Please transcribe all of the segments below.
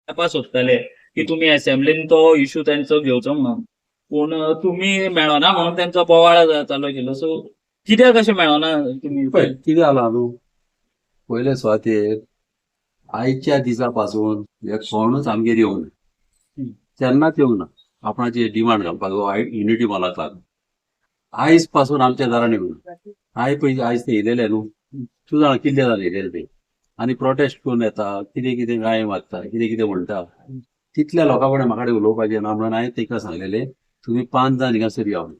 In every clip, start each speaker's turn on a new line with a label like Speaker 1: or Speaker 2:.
Speaker 1: तपास सोदताले की तुम्ही असेंब्लीन तो इश्यू त्यांचो घेवचो म्हणून, पूण तुम्ही मेळना म्हणून त्यांचो बोवाळ चालू केलो. सो कित्याक अशें मेळना तुम्ही?
Speaker 2: पळय कितें जाला न्हू, पयले सुवातेर आयच्या दिसा पासून हे कोणूच आमगेर येवंक ना, तेन्नाच येवंक ना आपणाची डिमांड घालपाक युनिटी मॉलाक लागून. आयज पासून आमच्या दारान येवंक ना. आयज ते येयलेले न्हू, तूं जाणा कितले जाण येयलेले ते, आनी प्रोटेस्ट करून येता, कितें कितें गाय मागता, कितें कितें म्हणटा. तितल्या लोकां कडेन म्हाका उलोवपाचें ना म्हणून हांवें ताका सांगलेलें तुमी 5 जाण हिंगासर या म्हणून.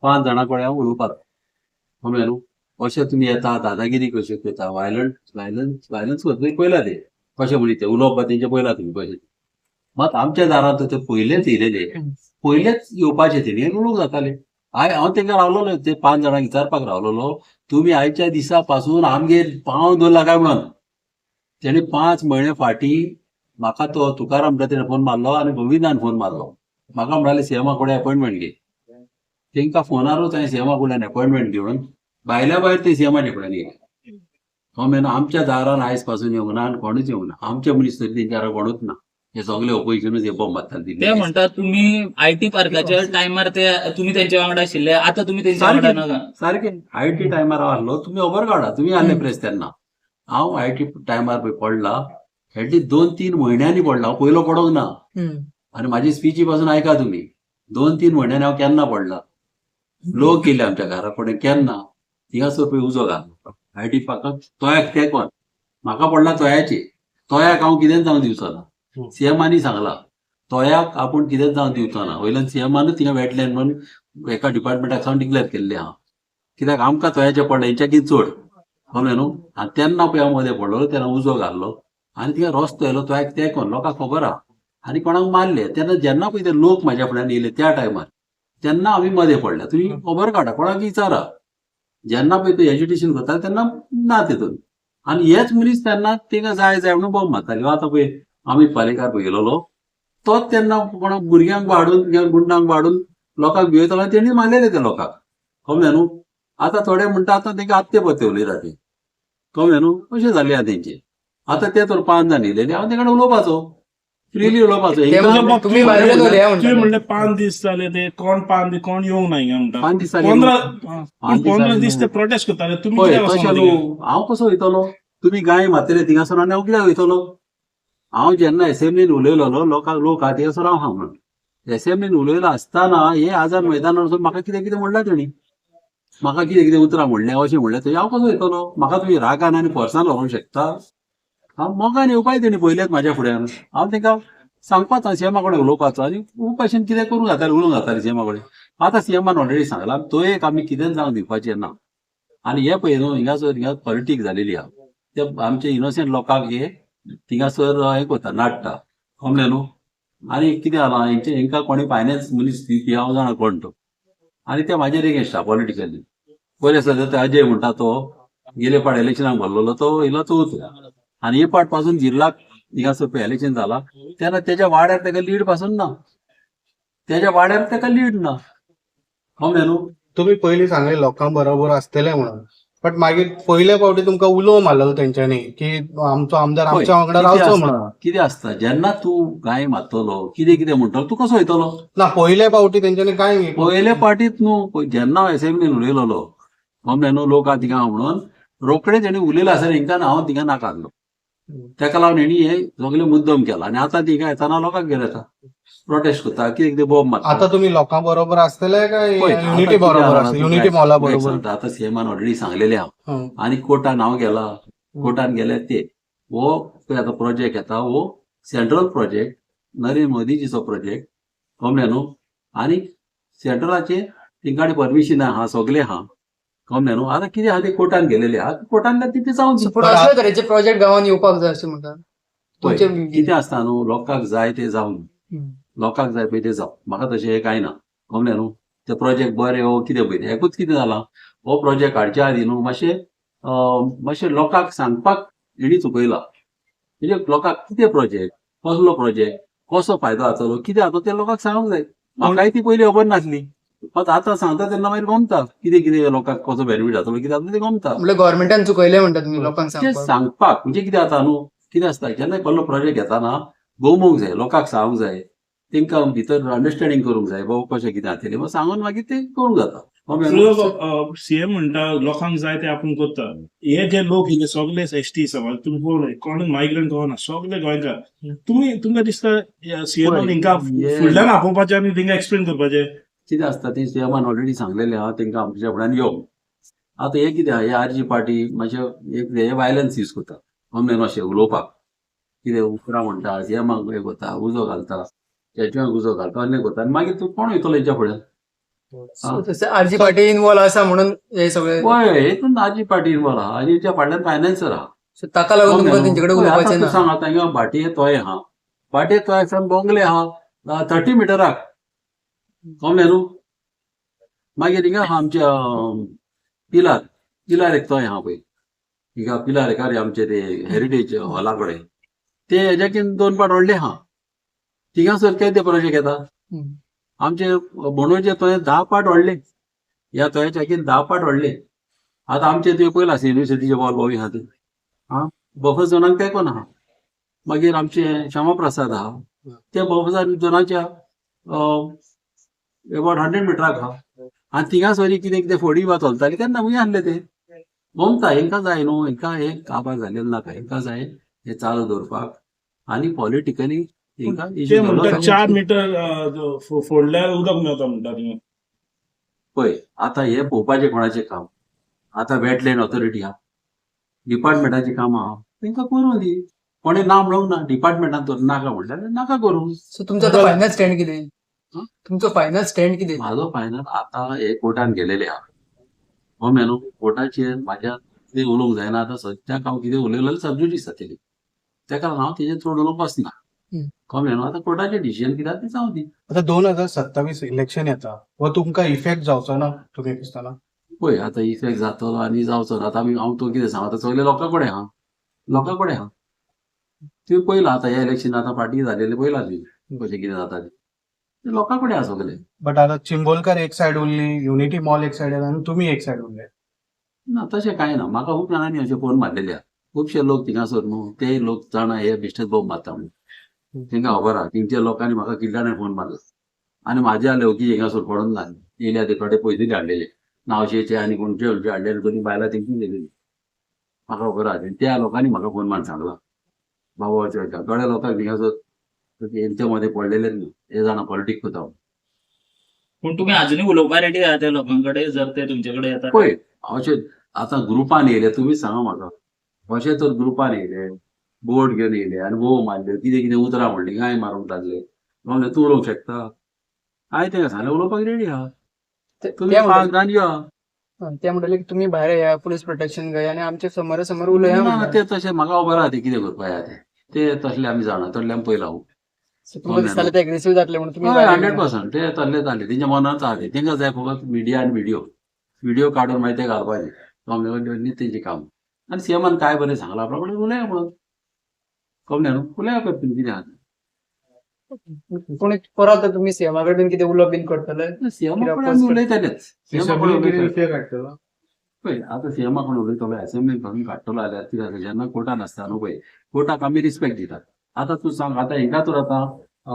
Speaker 2: 5 जाणां कडेन हांव उलोवपाक समजलें न्हू. अशें तुमी येता, दादागिरी कश्यो करता, वायलन्स तुमी पयला ते कशें म्हणजे ते उलोवप तेंचे पयला तुमी कशें. मात आमच्या दारांत ते पयलेच येयलेले, पयलेच येवपाचे तेणी आनी उलोवंक जाताले. हांव तेंका रावलोलो, ते 5 जाणांक विचारपाक रावलोलो, तुमी आयच्या दिसा पासून आमगेर पावंक दवरला काय म्हणून. तेणी 5 म्हयने फाटीं म्हाका तो तुकाराम तेणें फोन मारलो आनी गोविंदान फोन मारलो. म्हाका म्हणटाले सीएमा कडेन अपॉयंटमेंट घे. तेंकां फोनारूच हांवें सीएमा कडल्यान अपॉयंटमेंट घेवन भायल्या भायर ते सीएमाचे कडेन गेले. मेन आमच्या दारान आयज पासून येवंक ना आनी कोणूच येवंक ना. आमचे मनीस तरी तेंच्या कोणूच ना. हे सगळे ऑपोजिशनूच हे बॉम्ब मारताले.
Speaker 1: ते म्हणतात तुम्ही आयटी पार्काच्या टायमार ते तुम्ही त्यांच्या वांगडा आशिल्ले, आता तुम्ही त्यांच्या वांगडा नका.
Speaker 2: सारकें आयटी टायमार आहलो, तुमी खबर काडा, तुमी आहले प्रेस तेन्ना. हांव आयटी टायमार पळय पडला, एटलीस्ट 2-3 म्हयन्यांनी पडला, हांव पयलो पडोंक ना. आनी म्हाजी स्पीची पासून आयका तुमी, 2-3 म्हयन्यांनी हांव केन्ना पडला. लोक गेले आमच्या घरा कडेन केन्ना, थिंगासर पळय उजो घाल आयटी पार्काक तोयाक तेंकोन. म्हाका पडला तोयाचे, तोयाक हांव कितेंच जावंक दिवचो ना. सीएमानी सांगला तोयाक आपूण कितेंच जावंक दिवचो ना. वयल्यान सीएमानूच थिंगा वेटलँड म्हणून एका डिपार्टमेंटाक सावन डिक्लेअर केल्लें हांव. कित्याक आमकां तोयाचे पडले, हेंच्याकी चड कळ्ळें न्हू. आनी तेन्ना पळय हांव मदें पडलो, तेन्ना उजो घाल्लो आनी थिंगा रस्तो येयलो तोयाक तेंकोन. लोकांक खबर आहा आनी कोणाक मारले. तेन्ना जेन्ना पळय ते लोक म्हाज्या फुड्यान येयले त्या टायमार, तेन्ना आमी मदें पडल्या. तुमी खबर काडा, कोणाक विचारा. जेन्ना पळय ते एज्युटेशन करताले तेन्ना ना तितून. आनी हेच मनीस तेन्ना तिका जाय जाय म्हणून बॉम्ब मारताले. आतां पळय आमी पालेकार पळयलोलो, तोच तेन्ना कोणाक भुरग्यांक वाडून गुंडांक वाडून लोकांक भियेतालो, तेणी मारलेले ते लोकांक. कळ्ळें न्हू. आतां थोडे म्हणटा आतां तेंका आत्ते पत्ते उलयता ते. कळ्ळें न्हू. अशें जालें आहा तेंचें. आतां ते तर 5 जाण येयलेले, हांव तेंकडे उलोवपाचो, फ्रीली उलोवपाचो.
Speaker 3: तुम्ही म्हणले 5 दीस जाले ते कोण 5 दीस कोण येवंक ना हिंगा म्हणटा.
Speaker 2: 5 दिसांनी
Speaker 3: 15 दीस ते प्रोटेस्ट करताले. तुम्ही
Speaker 2: पळय
Speaker 3: कित्याक
Speaker 2: तशें
Speaker 3: वचना
Speaker 2: न्हू.
Speaker 3: तिंगा?
Speaker 2: हांव कसो वयतलो. तुमी गाय मारतले थिंगासर आनी हांव कित्याक वयतलो. हांव जेन्ना एसेंब्लीन उलयलोलो, लोक हातीर राव हांव म्हणून. एसेंब्लीन उलयलो आसतना हे आझाद मैदानार वचून म्हाका कितें कितें म्हणला तेणी. म्हाका कितें कितें उतरां म्हणलें, अशें म्हणलें तरी हांव कसो वयतलो. म्हाका तुमी रागान आनी फोर्सान व्हरूंक शकता. हांव मोगान येवपाय तेणी पयलेच म्हाज्या फुड्यान. हांव तेंका सांगपाचो सीएमा कडेन उलोवपाचो आनी खूब भाशेन कितें करूंक जातालें, उलोवंक जातालें सीएमा कडेन. आतां सीएमान ऑलरेडी सांगलां तो एक आमी कितेंच जावंक दिवपाचें ना. आनी हे पळय न्हू, हिंगा पॉलिटीक्स जालेली आहा. ते आमचे इनोसेंट लोकांक हे थिंगासर हे करता, नाडटा. कळ्ळें न्हू. आनी कितें जालां, हेंका कोणी फायनान्स मनीस ती हांव जाणा कोण तो. आनी ते म्हाजेर एगेन्स्ट आहा पॉलिटिकली. पयले सद्या तो अजय म्हणटा तो गेले पाट इलेक्शनाक भरलेलो, तो येयलो चवथ. आनी हे पाट पासून जिल्लाक हिंगासर पळय इलेक्शन जालां तेन्ना तेज्या वाड्यार तेका लीड पासून ना. तेज्या वाड्यार तेका लीड ना. कळ्ळें न्हू.
Speaker 4: तुम्ही पयलीं सांगले लोकां बरोबर आसतले म्हणून, बट मागीर पयले फावटी तुमकां उलोव मारलेलो तेंच्यांनी की आमचो आमदार आमच्या वांगडा रावचो म्हणून.
Speaker 2: कितें आसता, जेन्ना तूं गाय मारतलो, कितें कितें म्हणटलो, तूं कसो वयतलो.
Speaker 4: ना पयले फावटी तेंच्यांनी काय
Speaker 2: पयले पाटीत न्हू, जेन्ना हांव एसेंब्लीन उलयलोलो, कळ्ळें न्हू, लोक आहा थिंगा म्हणून रोखडेच हेणी उलयलो आसतना हेंकां हांव थिंगा नाकारलो. तेका लागून हेणी हे सगळे मुद्दम केला. आनी आतां थिंगा येताना लोकांक घेवन येता, प्रोटेस्ट करता, कितें कितें बॉम्ब मारता.
Speaker 4: आता तुम्ही लोकां बरोबर आसतले काय युनिटी बरोबर आसतले, युनिटी मॉला बरोबर.
Speaker 2: आतां सीएमान ऑलरेडी सांगलेलें हांव.
Speaker 4: हं.
Speaker 2: आनी कोर्टान हांव गेला, कोर्टान गेले ते हो पळय आतां प्रोजेक्ट येता, हो सेंट्रल प्रोजेक्ट, नरेंद्र मोदीजीचो प्रोजेक्ट. कळ्ळें न्हू. आनी सेंट्रलाचे तेंकाडे परमिशन आहा, सगळें आहा. कळ्ळें न्हू. आतां कितें आहा ते कोर्टान गेलेले आहा, कोर्टान तिथे जावन दी.
Speaker 5: पूण असले तरेचे प्रोजेक्ट गांवांत येवपाक जाय अशें म्हणटा.
Speaker 2: पळय
Speaker 5: तुमचे
Speaker 2: कितें आसता न्हू, लोकांक जाय ते जावन, लोकांक जाय पळय ते जावं. म्हाका तशें हें कांय ना. कळ्ळें न्हू. ते प्रोजेक्ट बरे हो कितें पळय एकूच कितें जालां, हो प्रोजेक्ट हाडच्या आदीं न्हू मातशें लोकांक सांगपाक हेणी चुकयला. म्हणजे लोकांक कितें प्रोजेक्ट, कसलो प्रोजेक्ट, कसो फायदो जातलो, कितें जाता तें लोकांक सांगूंक जाय. म्हाकाय ती पयलीं खबर नासली. मात आतां सांगता तेन्ना मागीर गमता कितें कितें लोकांक कसो बेनिफीट जातलो, कितें जातलो तें गमता.
Speaker 5: म्हणजे गव्हर्नमेंटान चुकयले म्हणटा तुमी लोकांक
Speaker 2: तें
Speaker 5: सांगपाक.
Speaker 2: सांगपाक म्हणजे कितें जाता न्हू, कितें आसता जेन्ना कसलो प्रोजेक्ट घेता ना भोवमोग जाय, लोकांक सांगूंक जाय, तेंकां भितर अंडरस्टँडिंग करूंक जाय, बाबा कशें कितें जातलें, मग सांगून मागीर ते करूंक जाता.
Speaker 3: सीएम म्हणटा लोकांक जाय ते आपूण करता. हे जे लोक हे सगळे एसटी समाज तुम्ही पळय कोण मायग्रंट कोण सगळे गोंयकार तुमकां दिसता सीएम तेंकां फुडल्यान आपोवपाचें आनी तेंकां एक्सप्लेन करपाचें.
Speaker 2: कितें आसता ते सीएमान ऑलरेडी सांगलेलें आहा तेंकां आमच्या फुड्यान यो. आतां हे कितें आहा, हे आरजी पार्टी मातशें एक हे वायलन्स यूज करता अमनेन अशें उलोवपाक, कितें उपरा म्हणटा, सीएमाक हे करता, उजो घालता, स्टॅच्यूक उजो घालता, अन्य करता, आनी मागीर तूं कोण येतलो हेच्या फुड्यान.
Speaker 5: तसं आरजी पार्टी इन्वॉल्व आसा म्हणून हे सगळे
Speaker 2: हय, हेतून आरजी पार्टी इन्वॉल्व आहा आनी हेच्या फाटल्यान फायनान्सर आहा.
Speaker 5: So ताका लागून तुमकां तेंचे कडेन उलोवपाचें ना.
Speaker 2: सांग आतां हिंगा भाटये तोय आहा, भाटये तोयासान बोंगले आहा 30 मिटराक, कळ्ळें न्हू. मागीर हिंगा आहा आमच्या पिलार एक तोय आहा पळय, हिंगा पिलार एका रे आमचे ते हेरिटेज हॉला कडेन, ते हेज्याकीन 2 पाट व्हडले आहा, थिंगासर केदे प्रोजेक्ट येता. आमचे बोणोचे तोय 10 पाट व्हडले, ह्या तोयाच्याकीन 10 पाट व्हडले. आतां आमचे तुवें पयला युनिव्हर्सिटीचे बॉल बावी आहा ते, बफर झोनाक ते कोण आहा. मागीर आमचे श्यामाप्रसाद आहा, ते बफर झोनाच्या अबाउट 100 मिटराक आहा. आनी थिंगासर कितें कितें फोडी वा चलताली तेन्ना हुंय आहले ते. ममता हेंकां जाय न्हू, हेंकां हे काबार जालेले नाका, हेंकां जाय हे चालू दवरपाक आनी पॉलिटिकली हेंकां
Speaker 3: ते म्हणटा 4 मिटर फोडल्यार उदक मेळटा म्हणटा थिंगा.
Speaker 2: पळय आतां हे पळोवपाचें कोणाचें काम. आतां वेटलँड ऑथॉरिटी आहा, डिपार्टमेंटाची कामां आहा, तेंकां करूं दी. कोणें ना म्हणूंक ना, डिपार्टमेंटान तर नाका म्हणल्यार नाका करूं.
Speaker 5: सो तुमचो आतां फायनल स्टँड कितें? तुमचो फायनल स्टँड कितें?
Speaker 2: म्हाजो फायनल आतां हे कोर्टान गेलेले आहा. हो मेनू कोर्टाचेर म्हाज्या कितें उलोवंक जायना. आतां सद्याक हांव कितें उलयलो जाल्यार सबज्युडिस जातली, तेका लागून हांव तेजेर चड उलोवंक वचना. कळ्ळें न्हू. आतां कोर्टाचें डिसिजन कितें तें जावं दी.
Speaker 4: आता 2027 इलेक्शन येता, व तुमकां इफेक्ट जावचो ना तुमी दिसताना?
Speaker 2: पळय आतां इफेक्ट जातलो आनी जावचो ना. आतां हांव तो कितें सांग, आतां सगळे लोकां कडेन आहा, लोकां कडेन आहा. तुवें पयलां आतां ह्या इलेक्शन आतां पार्टी जालेले पयलां तुवें कशें कितें जाता तें लोकां कडेन आहा सगळें.
Speaker 4: बट आता चिंबोलकर एक सायड उरली, युनिटी मॉल एक सायड आनी तुमी एक सायड उरले.
Speaker 2: ना तशें कांय ना. म्हाका खूब जाणांनी अशें फोन मारलेले आहा, खुबशे लोक थिंगासर न्हू, ते लोक जाणा हे बिश्टेच बॉम्ब मारता म्हणून. तेंकां खबर आहा, तेंच्या लोकांनी म्हाका कितल्यानी फोन मारला आनी म्हाज्या लेवकी हिंगासर पडून ना येयल्या ते थोडे पयशे हाडलेले नावशेचे आनी कोणचे खंयचे हाडलेले, दोनी बायलां तेंची गेलेली. म्हाका खबर आहा, त्या लोकांनी म्हाका फोन मारून सांगला बाबा अशें अशें. थोड्या लोकांक थिंगासर हेंच्या मध्ये पडलेलेच न्हू, हे जाणा पॉलिटिक्स करता.
Speaker 1: पूण तुमी अजुनूय उलोवपा रेडी आहा त्या लोकांकडे जर ते तुमचे कडेन येता?
Speaker 2: पळय अशें आतां ग्रुपान येयले, तुमी सांगा म्हाका, अशें तर ग्रुपान येयले, बोर्ड घेवन येयले आनी बोव मारले, कितें कितें उतरां म्हणली, गाय मारूंक लागले. म्हणलें तूं उलोवंक शकता? हांवें तेका सांगलें उलोवपाक रेडी आहा, तुमी पांच यो.
Speaker 5: ते म्हणटले की तुमी भायर या, पुलीस प्रोटेक्शन घेया आनी आमच्या समोरा समोर उलया.
Speaker 2: ना ते तशें म्हाका खबर आहा ते कितें करपा जाय ते तसले आमी जाणा, तसले आमी पयला.
Speaker 5: तुमकां दिसतालें ते एग्रेसीव जातले म्हणून तुमी?
Speaker 2: 100% ते तसले जाले, तेंच्या मनांत आहा ते. तेंकां जाय फकत मिडिया आनी व्हिडिओ काडून मागीर ते घालपाचे, तेंचें काम. आनी सीएमान काय बरें सांगलां आपल्या कडेन उलया म्हणून. कळ्ळें न्हू, उलया पळय तुमी कितें आहा.
Speaker 5: पूण परत तुमी सीएमा कडेन कितें उलोवप बीन करतले?
Speaker 2: सीएमा कडेन आमी उलयतलेच. सीएमा कडेन उलयतले.
Speaker 4: विशय काडटलो.
Speaker 2: पळय आतां सीएमा कडेन उलयतलो, असेंब्लीन पासून काडटलो जाल्यार कितें जाता, जेन्ना कोर्टान आसता न्हू पळय, कोर्टाक आमी रिस्पेक्ट दितात. आतां तूं सांग, आतां हिंगा तर आतां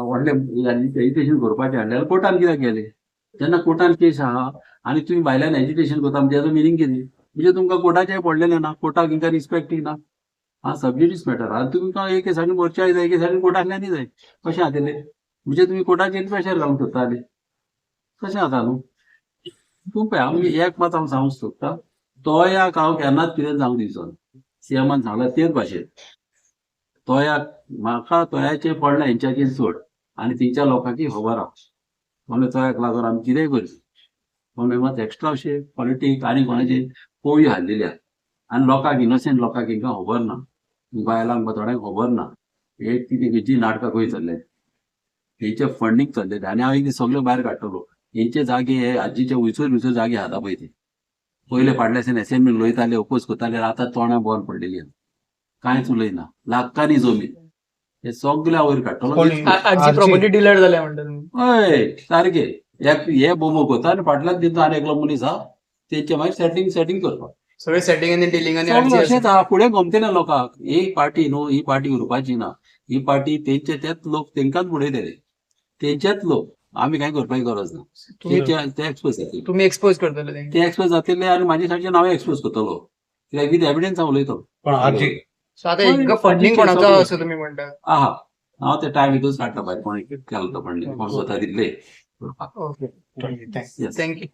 Speaker 2: व्हडलें एजिटेशन करपाचें हाडलें जाल्यार कोर्टान कित्याक गेले? जेन्ना कोर्टान केस आहा आनी तुमी भायल्यान एजिटेशन करता म्हणजे ताचो मिनींग कितें? म्हणजे तुमकां कोर्टाचें पडलेलें ना, कोर्टाक हिंगा रिस्पेक्ट दिना. सबज्युडिस मॅटर आहा, तुमकां एक केसांनी मोर्चा जाय, एक केसांनी कोर्टांतल्यानय जाय, कशें जातलें? म्हणजे तुमी कोर्टाचेर प्रेशर घालूंक सोदताले, तशें जाता न्हू. पूण पळय आमी एक मात हांव सांगूंक सोदतां, तोयाक हांव केन्नाच कितें जावंक दिवचो ना. सीएमान सांगलां तेच भाशेन तोयाक, म्हाका तोयाचेर पडला हेंच्याकीन चड आनी तेंच्या लोकांकी खबर आहा. म्हणून तोयाक लागून आमी कितेंय करची. म्हणून मात एक्स्ट्रा अशें पॉलिटीक आनी कोणाचे पोवयो हाडलेली आहा आनी लोकांक, इनोसेंट लोकांक हिंगा खबर ना, बायलांक थोड्यांक खबर ना हे कितें खंयची नाटकां खंय चल्ले, हेंचे फंडींग चल्ले आनी हांव एक सगळे भायर काडटलो. हेंचे जागे हे आजीचे वयसर जागे आहा पळय ते पयले फाटल्याच्यान असेंब्लीन उलयताले, ओपोज करताले, आतां तोंडां बंद पडलेली आहा, कांयच उलयना, लाखांनी जमीन, हे सगळे वयर काडटलो.
Speaker 5: आजी प्रॉपर्टी डीलर जाल्या म्हणटा तुमी?
Speaker 2: हय सारके. हे बोमो करता आनी फाटल्यान दिता आनी एकलो मनीस आहा, तेंचे मागीर सेटिंग करपाक.
Speaker 5: सगळे सेटिंग आणि डिलिंग आणि
Speaker 2: सगळें
Speaker 5: अर्जी
Speaker 2: अशेंच आहा फुडें गमचे ना लोकांक एक पार्टी न्हू ही पार्टी उरपाची ना ही पार्टी तेंचे तेच लोक तेंकाच उडयतले तेंचेच लोक आमी कांय करपाची गरज ना ते एक्सपोज जातले
Speaker 5: तुम्ही एक्सपोज करतले तेंका.
Speaker 2: ते एक्सपोज जातले आनी म्हाजे सारखे नावे एक्सपोज करतलो कित्याक विथ एविडन्स हांव उलयतो
Speaker 4: पण अर्जी
Speaker 5: So आता एक फंडिंग कोणाचो असं तुम्ही म्हणता
Speaker 2: आहा हांव ते टायम हितूच काडटा भायर कोणी केलो तो फंडींग कोण स्वता दितले करपाक
Speaker 5: ओके
Speaker 4: थँक्यू
Speaker 2: Yes.
Speaker 5: थँक्यू